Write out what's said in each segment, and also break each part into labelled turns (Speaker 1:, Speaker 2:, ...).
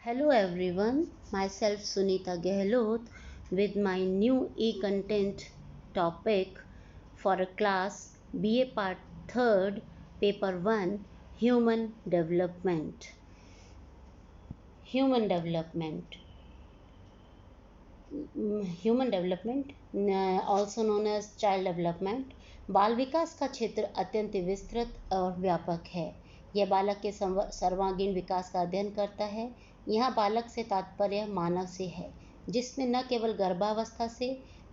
Speaker 1: Hello everyone, myself Sunita Gehlot with my new e-content topic for a class BA Part 3rd Paper 1 Human Development. Human Development. Human Development, also known as Child Development, बाल विकास का क्षेत्र अत्यंत विस्तृत और व्यापक है। यह बालक के सर्वांगीण विकास का अध्ययन करता है। यहाँ बालक से तात्पर्य मानव से है, जिसमें न केवल गर्भावस्था से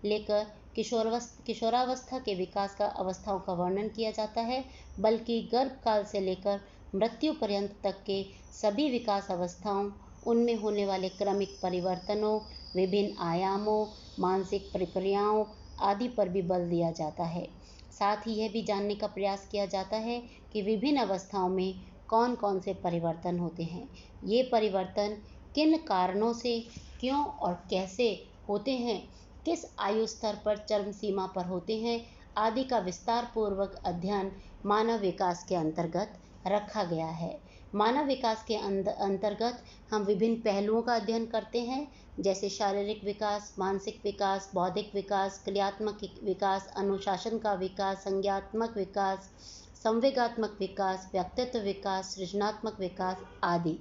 Speaker 1: लेकर किशोरावस्था के विकास का अवस्थाओं का वर्णन किया जाता है, बल्कि गर्भकाल से लेकर मृत्यु पर्यंत तक के सभी विकास अवस्थाओं, उनमें होने वाले क्रमिक परिवर्तनों, विभिन्न आयामों, मानसिक प्रक्रियाओं आदि पर भी बल दिया जाता है। साथ ही यह भी जानने का प्रयास किया जाता है कि विभिन्न अवस्थाओं में कौन कौन से परिवर्तन होते हैं, ये परिवर्तन किन कारणों से, क्यों और कैसे होते हैं, किस आयु स्तर पर चरम सीमा पर होते हैं आदि का विस्तार पूर्वक अध्ययन मानव विकास के अंतर्गत रखा गया है। मानव विकास के अंतर्गत हम विभिन्न पहलुओं का अध्ययन करते हैं, जैसे शारीरिक विकास, मानसिक विकास, बौद्धिक विकास, क्रियात्मक विकास, अनुशासन का विकास, संज्ञात्मक विकास, संवेगात्मक विकास, व्यक्तित्व विकास, सृजनात्मक विकास आदि।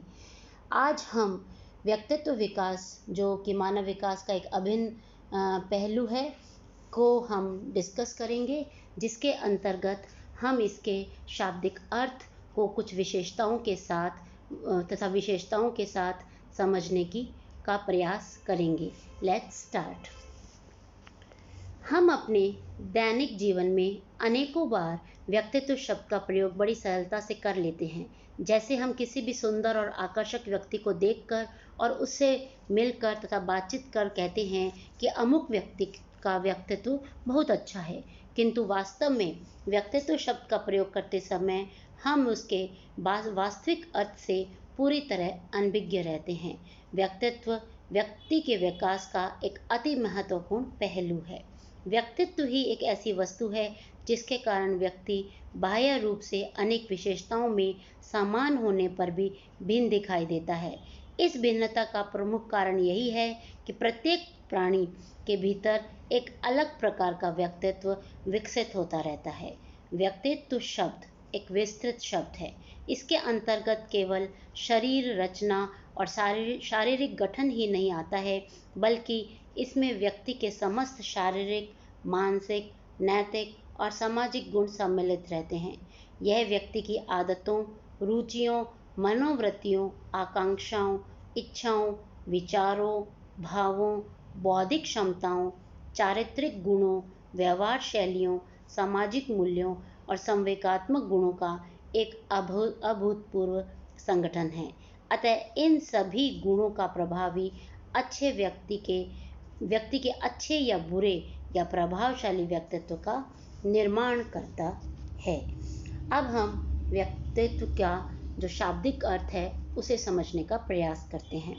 Speaker 1: आज हम व्यक्तित्व विकास, जो कि मानव विकास का एक अभिन्न पहलू है, को हम डिस्कस करेंगे, जिसके अंतर्गत हम इसके शाब्दिक अर्थ को कुछ विशेषताओं के साथ समझने का प्रयास करेंगे। Let's start. हम अपने दैनिक जीवन में अनेकों बार व्यक्तित्व शब्द का प्रयोग बड़ी सरलता से कर लेते हैं। जैसे हम किसी भी सुंदर और आकर्षक व्यक्ति को देखकर और उससे मिलकर तथा बातचीत कर कहते हैं कि अमुक व्यक्ति का व्यक्तित्व बहुत अच्छा है, किंतु वास्तव में व्यक्तित्व शब्द का प्रयोग करते समय हम उसके वास्तविक अर्थ से पूरी तरह अनभिज्ञ रहते हैं। व्यक्तित्व व्यक्ति के विकास का एक अति महत्वपूर्ण पहलू है। व्यक्तित्व ही एक ऐसी वस्तु है जिसके कारण व्यक्ति बाह्य रूप से अनेक विशेषताओं में समान होने पर भी भिन्न दिखाई देता है। इस भिन्नता का प्रमुख कारण यही है कि प्रत्येक प्राणी के भीतर एक अलग प्रकार का व्यक्तित्व विकसित होता रहता है। व्यक्तित्व शब्द एक विस्तृत शब्द है। इसके अंतर्गत केवल शरीर रचना और शारीरिक गठन ही नहीं आता है, बल्कि इसमें व्यक्ति के समस्त शारीरिक, मानसिक, नैतिक और सामाजिक गुण सम्मिलित रहते हैं। यह व्यक्ति की आदतों, रुचियों, मनोवृत्तियों, आकांक्षाओं, इच्छाओं, विचारों, भावों, बौद्धिक क्षमताओं, चारित्रिक गुणों, व्यवहार शैलियों, सामाजिक मूल्यों और संवेगात्मक गुणों का एक अभूतपूर्व संगठन है। अतः इन सभी गुणों का प्रभावी अच्छे व्यक्ति के अच्छे या बुरे या प्रभावशाली व्यक्तित्व का निर्माण करता है। अब हम व्यक्तित्व का जो शाब्दिक अर्थ है उसे समझने का प्रयास करते हैं।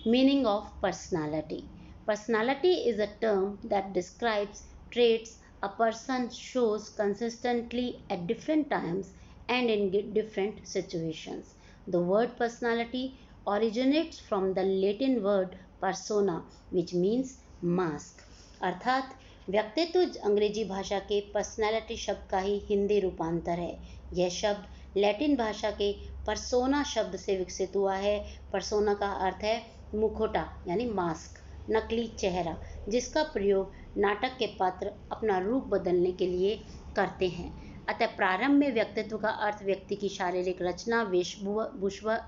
Speaker 1: Meaning of personality. Personality is a term that describes traits a person shows consistently at different times and in different situations. The word personality originates from the Latin word persona, which means mask. अर्थात व्यक्तित्व अंग्रेजी भाषा के personality शब्द का ही हिंदी रूपांतर है। यह शब्द लैटिन भाषा के पर्सोना शब्द से विकसित हुआ है। पर्सोना का अर्थ है मुखौटा यानी मास्क, नकली चेहरा, जिसका प्रयोग नाटक के पात्र अपना रूप बदलने के लिए करते हैं। अतः प्रारंभ में व्यक्तित्व का अर्थ व्यक्ति की शारीरिक रचना,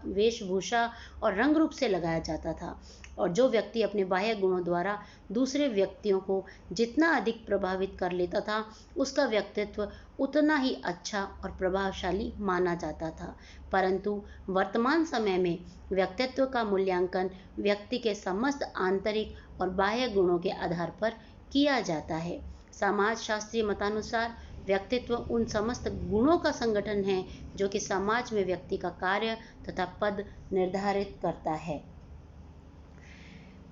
Speaker 1: वेशभूषा और रंग रूप से लगाया जाता था, और जो व्यक्ति अपने बाह्य गुणों द्वारा दूसरे व्यक्तियों को जितना अधिक प्रभावित कर लेता था, उसका व्यक्तित्व उतना ही अच्छा और प्रभावशाली माना जाता था। परंतु वर्तमान समय में व्यक्तित्व का मूल्यांकन व्यक्ति के समस्त आंतरिक और बाह्य गुणों के आधार पर किया जाता है। समाजशास्त्रीय मतानुसार व्यक्तित्व उन समस्त गुणों का संगठन है जो कि समाज में व्यक्ति का कार्य तथा पद निर्धारित करता है।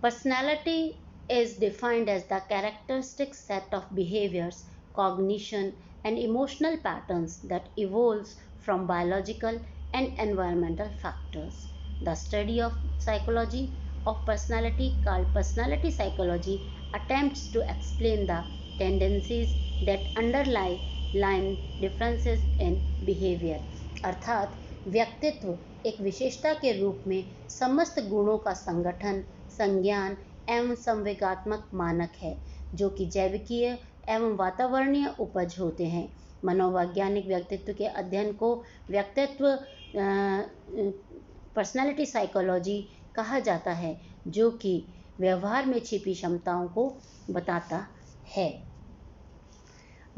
Speaker 1: Personality is defined as the characteristic set of behaviors, cognition, and emotional patterns that evolves from biological and environmental factors. The study of psychology of personality, called personality psychology, attempts to explain the tendencies that underlie differences in behavior. अर्थात व्यक्तित्व एक विशेषता के रूप में समस्त गुणों का संगठन, संज्ञान एवं संवेगात्मक मानक है, जो कि जैविकीय एवं वातावरणीय उपज होते हैं। मनोवैज्ञानिक व्यक्तित्व के अध्ययन को व्यक्तित्व पर्सनालिटी साइकोलॉजी कहा जाता है, जो कि व्यवहार में छिपी क्षमताओं को बताता है।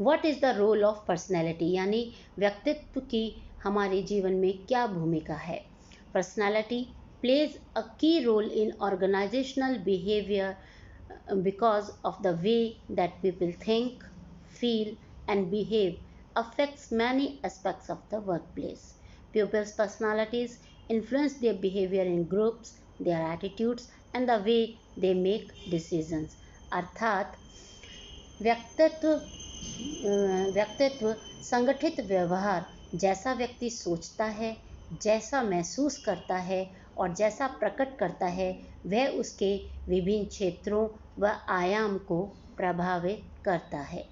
Speaker 1: What is the role of personality, यानी व्यक्तित्व की हमारे जीवन में क्या भूमिका है। Personality plays a key role in organisational behaviour because of the way that people think, feel, and behave affects many aspects of the workplace. Pupils' personalities influence their behavior in groups, their attitudes, and the way they make decisions. अर्थात व्यक्तित्व संगठित व्यवहार, जैसा व्यक्ति सोचता है, जैसा महसूस करता है और जैसा प्रकट करता है, वह उसके विभिन्न क्षेत्रों व आयाम को प्रभावित करता है।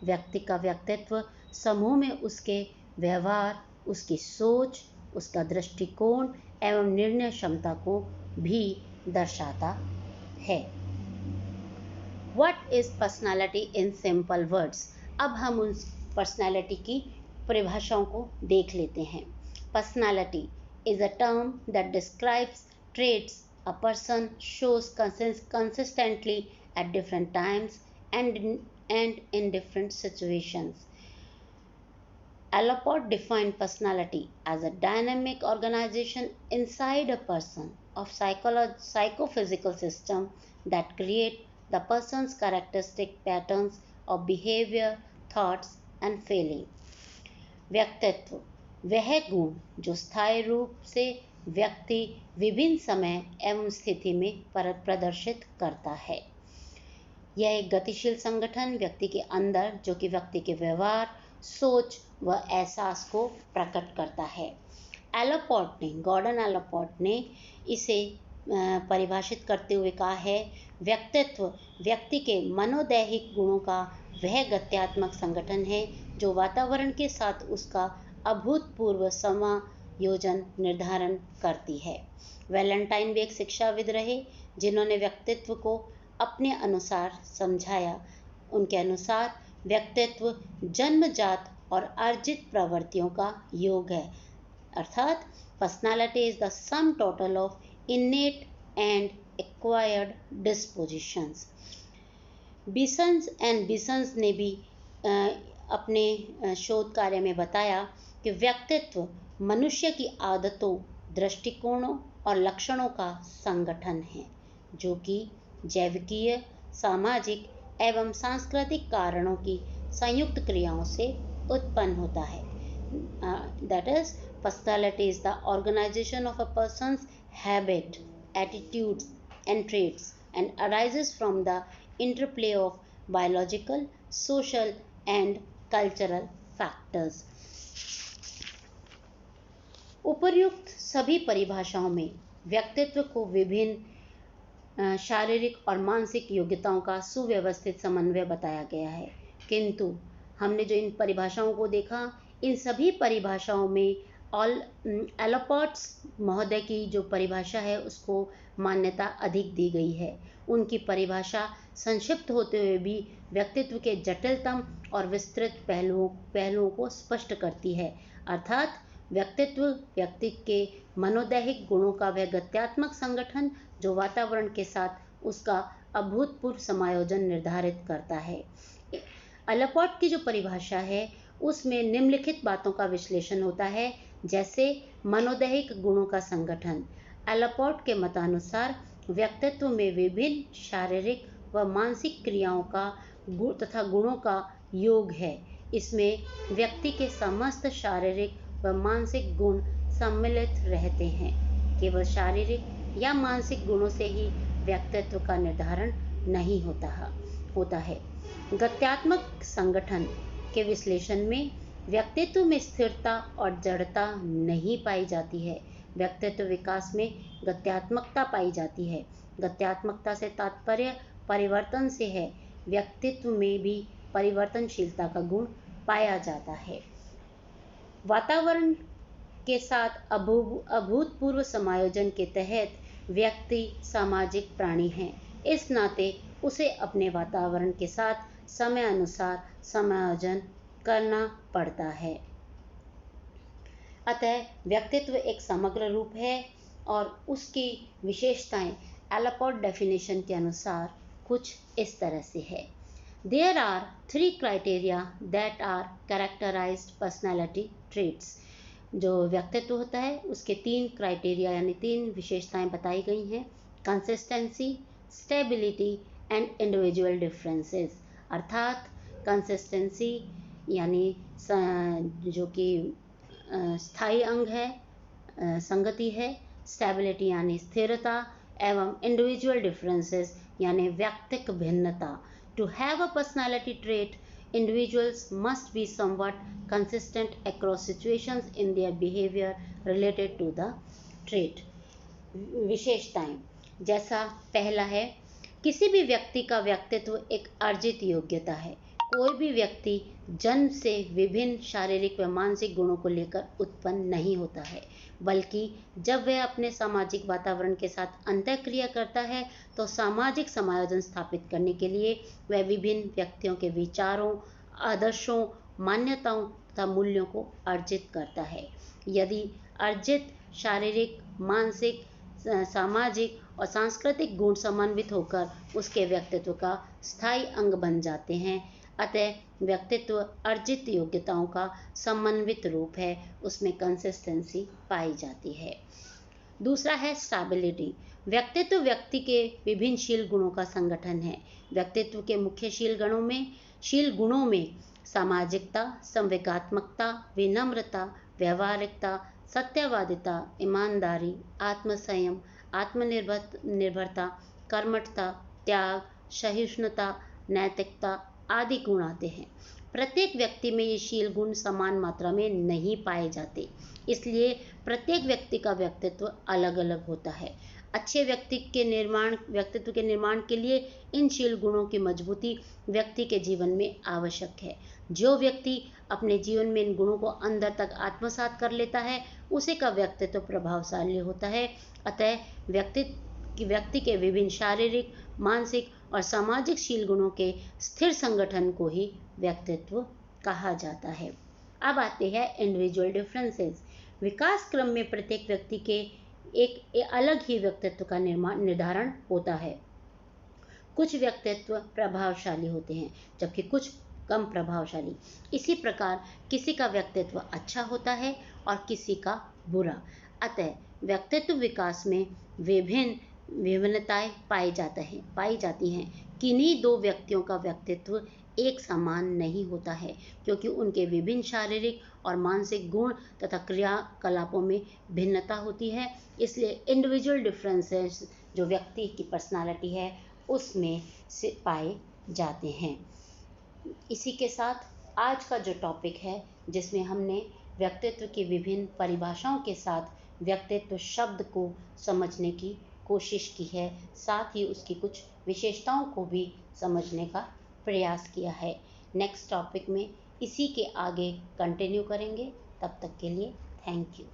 Speaker 1: व्यक्ति का व्यक्तित्व समूह में उसके व्यवहार, उसकी सोच, उसका दृष्टिकोण एवं निर्णय क्षमता को भी दर्शाता है। What is personality in simple words? अब हम उन पर्सनालिटी की परिभाषाओं को देख लेते हैं। Personality is a term that describes traits a person shows consistently at different times and in different situations. Allport defined personality as a dynamic organization inside a person of psychophysical system that create the person's characteristic patterns of behavior, thoughts and feeling. व्यक्तित्व वह गुण जो स्थायी रूप से व्यक्ति विभिन्न समय एवं स्थिति में प्रदर्शित करता है। यह एक गतिशील संगठन व्यक्ति के अंदर, जो कि व्यक्ति के व्यवहार, सोच व एहसास को प्रकट करता है। गॉर्डन एलोपोर्ट ने इसे परिभाषित करते हुए कहा है, व्यक्तित्व व्यक्ति के मनोदैहिक गुणों का वह गत्यात्मक संगठन है जो वातावरण के साथ उसका अभूतपूर्व समायोजन निर्धारण करती है। वैलेंटाइन भी एक शिक्षाविद रहे जिन्होंने व्यक्तित्व को अपने अनुसार समझाया। उनके अनुसार व्यक्तित्व जन्मजात और अर्जित प्रवृत्तियों का योग है, अर्थात personality is the sum total of innate and acquired dispositions. बिसन्स ने भी अपने शोध कार्य में बताया कि व्यक्तित्व मनुष्य की आदतों, दृष्टिकोणों और लक्षणों का संगठन है, जो कि जैविकीय, सामाजिक एवं सांस्कृतिक कारणों की संयुक्त क्रियाओं से उत्पन्न होता है। That is, personality is the organization of a person's habit, attitudes and traits and arises from the interplay of biological, social and cultural factors. उपर्युक्त सभी परिभाषाओं में व्यक्तित्व को विभिन्न शारीरिक और मानसिक योग्यताओं का सुव्यवस्थित समन्वय बताया गया है, किंतु हमने जो इन परिभाषाओं को देखा, इन सभी परिभाषाओं में एलोपोर्ट्स महोदय की जो परिभाषा है उसको मान्यता अधिक दी गई है। उनकी परिभाषा संक्षिप्त होते हुए भी व्यक्तित्व के जटिलतम और विस्तृत पहलुओं को स्पष्ट करती है, अर्थात व्यक्तित्व व्यक्ति के मनोदैहिक गुणों का वह गत्यात्मक संगठन जो वातावरण के साथ उसका अभूतपूर्व समायोजन निर्धारित करता है। एलोपोर्ट की जो परिभाषा है उसमें निम्नलिखित बातों का विश्लेषण होता है, जैसे मनोदैहिक गुणों का संगठन। एलोपोर्ट के मतानुसार व्यक्तित्व में विभिन्न शारीरिक व मानसिक क्रियाओं का तथा गुणों का योग है। इसमें व्यक्ति के समस्त शारीरिक व मानसिक गुण सम्मिलित रहते हैं। केवल शारीरिक या मानसिक गुणों से ही व्यक्तित्व का निर्धारण नहीं होता है। गत्यात्मक संगठन के विश्लेषण में व्यक्तित्व में स्थिरता और जड़ता नहीं पाई जाती है, व्यक्तित्व विकास में गत्यात्मकता पाई जाती है। गत्यात्मकता से तात्पर्य परिवर्तन से है। व्यक्तित्व में भी परिवर्तनशीलता का गुण पाया जाता है। वातावरण के साथ अभूतपूर्व समायोजन के तहत व्यक्ति सामाजिक प्राणी है। इस नाते उसे अपने वातावरण के साथ समय अनुसार समायोजन करना पड़ता है। अतः व्यक्तित्व एक समग्र रूप है और उसकी विशेषताएं एलपॉर्ट डेफिनेशन के अनुसार कुछ इस तरह से है। There are 3 criteria that are characterized personality traits। जो व्यक्तित्व होता है उसके 3 क्राइटेरिया यानी 3 विशेषताएं बताई गई हैं। Consistency, stability and individual differences. अर्थात कंसिस्टेंसी यानी जो कि स्थायी अंग है, संगति है। स्टेबिलिटी यानी स्थिरता एवं इंडिविजुअल डिफरेंसेस यानी व्यक्तिक भिन्नता। To have a personality trait, individuals must be somewhat consistent across situations in their behavior related to the trait। विशेषताएं, जैसा पहला है, किसी भी व्यक्ति का व्यक्तित्व एक अर्जित योग्यता है। कोई भी व्यक्ति जन्म से विभिन्न शारीरिक व मानसिक गुणों को लेकर उत्पन्न नहीं होता है, बल्कि जब वह अपने सामाजिक वातावरण के साथ अंतःक्रिया करता है तो सामाजिक समायोजन स्थापित करने के लिए वह विभिन्न व्यक्तियों के विचारों, आदर्शों, मान्यताओं तथा मूल्यों को अर्जित करता है। यदि अर्जित शारीरिक, मानसिक, सामाजिक और सांस्कृतिक गुण समन्वित होकर उसके व्यक्तित्व का स्थायी अंग बन जाते हैं, अतः व्यक्तित्व अर्जित योग्यताओं का समन्वित रूप है, उसमें कंसिस्टेंसी पाई जाती है। दूसरा है स्टेबिलिटी। व्यक्तित्व व्यक्ति के विभिन्न शील गुणों का संगठन है। व्यक्तित्व के मुख्य शील गुणों में सामाजिकता, संवेगात्मकता, विनम्रता, व्यवहारिकता, सत्यवादिता, ईमानदारी, आत्मसंयम, आत्मनिर्भरता, कर्मठता, त्याग, सहिष्णुता, नैतिकता आदि गुण आते हैं। प्रत्येक व्यक्ति में ये शील गुण समान मात्रा में नहीं पाए जाते, इसलिए प्रत्येक व्यक्ति का व्यक्तित्व अलग अलग होता है। अच्छे व्यक्तित्व के निर्माण के लिए इन शील गुणों की मजबूती व्यक्ति के जीवन में आवश्यक है। जो व्यक्ति अपने जीवन में इन गुणों को अंदर तक आत्मसात कर लेता है, उसी का व्यक्तित्व प्रभावशाली होता है। अतः व्यक्ति के विभिन्न शारीरिक, मानसिक और सामाजिक शील गुणों के स्थिर संगठन को ही व्यक्तित्व कहा जाता है। अब आते हैं इंडिविजुअल डिफरेंसेस। विकास क्रम में प्रत्येक व्यक्ति के एक अलग ही व्यक्तित्व का निर्धारण होता है। कुछ व्यक्तित्व प्रभावशाली होते हैं जबकि कुछ कम प्रभावशाली। इसी प्रकार किसी का व्यक्तित्व अच्छा होता है और किसी का बुरा। अतः व्यक्तित्व विकास में विभिन्नताएं पाई जाती हैं। किन्हीं दो व्यक्तियों का व्यक्तित्व एक समान नहीं होता है, क्योंकि उनके विभिन्न शारीरिक और मानसिक गुण तथा क्रियाकलापों में भिन्नता होती है। इसलिए इंडिविजुअल डिफरेंसेस जो व्यक्ति की पर्सनालिटी है उसमें से पाए जाते हैं। इसी के साथ आज का जो टॉपिक है, जिसमें हमने व्यक्तित्व की विभिन्न परिभाषाओं के साथ व्यक्तित्व शब्द को समझने की कोशिश की है, साथ ही उसकी कुछ विशेषताओं को भी समझने का प्रयास किया है। नेक्स्ट टॉपिक में इसी के आगे कंटिन्यू करेंगे। तब तक के लिए थैंक यू।